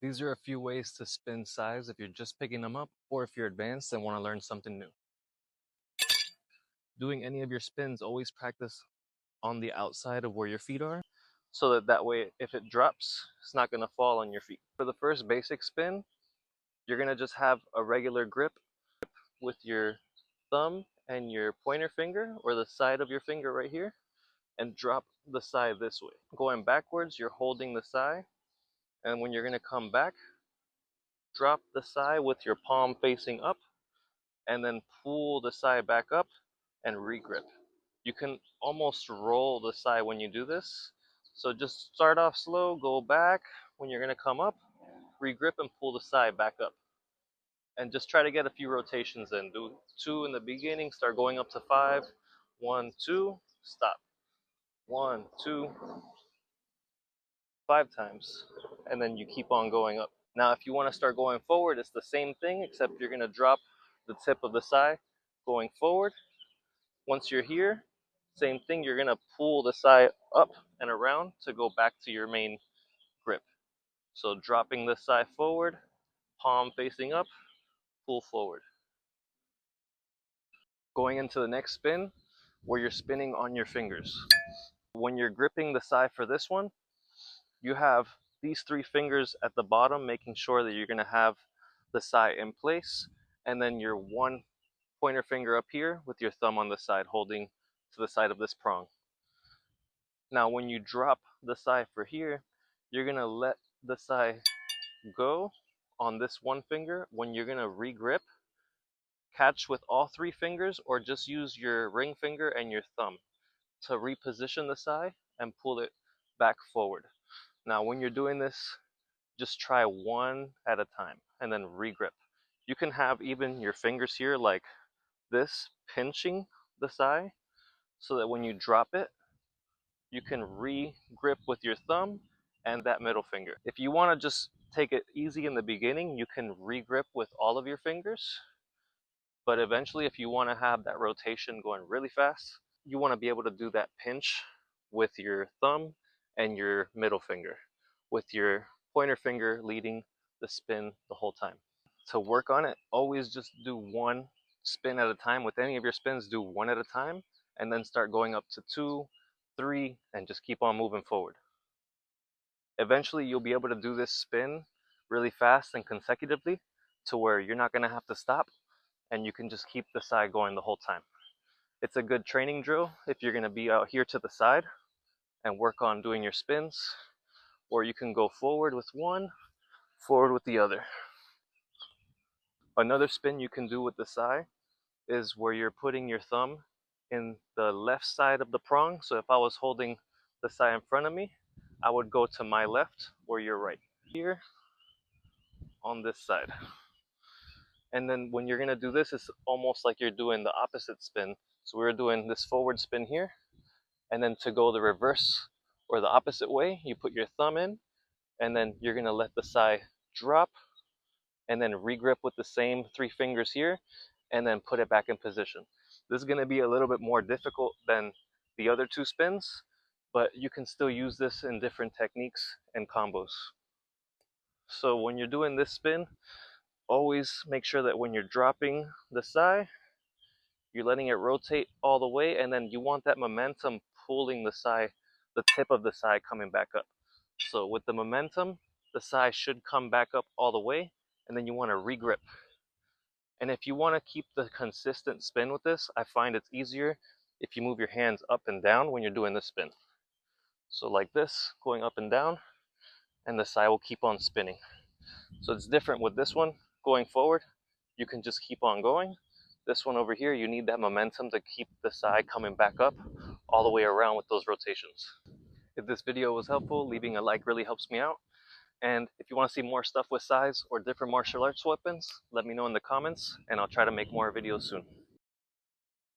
These are a few ways to spin Sais if you're just picking them up or if you're advanced and want to learn something new. Doing any of your spins, always practice on the outside of where your feet are so that way if it drops, it's not going to fall on your feet. For the first basic spin, you're going to just have a regular grip with your thumb and your pointer finger or the side of your finger right here and drop the Sai this way. Going backwards, you're holding the Sai, and when you're going to come back, drop the Sai with your palm facing up and then pull the Sai back up and regrip. You can almost roll the Sai when you do this. So just start off slow, go back. When you're going to come up, regrip and pull the Sai back up. And just try to get a few rotations in. Do 2 in the beginning, start going up to 5. 1, 2, stop. 1, 2, 5 times. And then you keep on going up. Now, if you want to start going forward, it's the same thing, except you're going to drop the tip of the Sai going forward. Once you're here, same thing, you're going to pull the Sai up and around to go back to your main grip. So dropping the Sai forward, palm facing up, pull forward. Going into the next spin, where you're spinning on your fingers. When you're gripping the Sai for this one, you have these 3 fingers at the bottom, making sure that you're going to have the Sai in place, and then your 1 pointer finger up here with your thumb on the side holding to the side of this prong. Now when you drop the Sai for here, you're going to let the Sai go on this 1 finger. When you're going to regrip, catch with all 3 fingers or just use your ring finger and your thumb to reposition the Sai and pull it back forward. Now when you're doing this, just try 1 at a time and then regrip. You can have even your fingers here like this pinching the Sai so that when you drop it, you can re-grip with your thumb and that middle finger. If you want to just take it easy in the beginning, you can re-grip with all of your fingers. But eventually, if you want to have that rotation going really fast, you want to be able to do that pinch with your thumb and your middle finger, with your pointer finger leading the spin the whole time. To work on it, always just do 1 spin at a time. With any of your spins, do 1 at a time, and then start going up to 2, 3, and just keep on moving forward. Eventually, you'll be able to do this spin really fast and consecutively to where you're not going to have to stop, and you can just keep the Sai going the whole time. It's a good training drill if you're going to be out here to the side and work on doing your spins, or you can go forward with 1, forward with the other. Another spin you can do with the Sai is where you're putting your thumb in the left side of the prong. So if I was holding the Sai in front of me, I would go to my left or your right. Here on this side. And then when you're going to do this, it's almost like you're doing the opposite spin. So we're doing this forward spin here. And then to go the reverse or the opposite way, you put your thumb in, and then you're going to let the Sai drop, and then regrip with the same 3 fingers here, and then put it back in position. This is going to be a little bit more difficult than the other 2 spins, but you can still use this in different techniques and combos. So when you're doing this spin, always make sure that when you're dropping the Sai, you're letting it rotate all the way, and then you want that momentum pulling the Sai, the tip of the Sai coming back up. So with the momentum, the Sai should come back up all the way, and then you want to regrip. And if you want to keep the consistent spin with this, I find it's easier if you move your hands up and down when you're doing the spin. So like this, going up and down, and the Sai will keep on spinning. So it's different with this one. Going forward, you can just keep on going. This one over here, you need that momentum to keep the Sai coming back up all the way around with those rotations. If this video was helpful, leaving a like really helps me out. And if you want to see more stuff with Sais or different martial arts weapons, let me know in the comments, and I'll try to make more videos soon.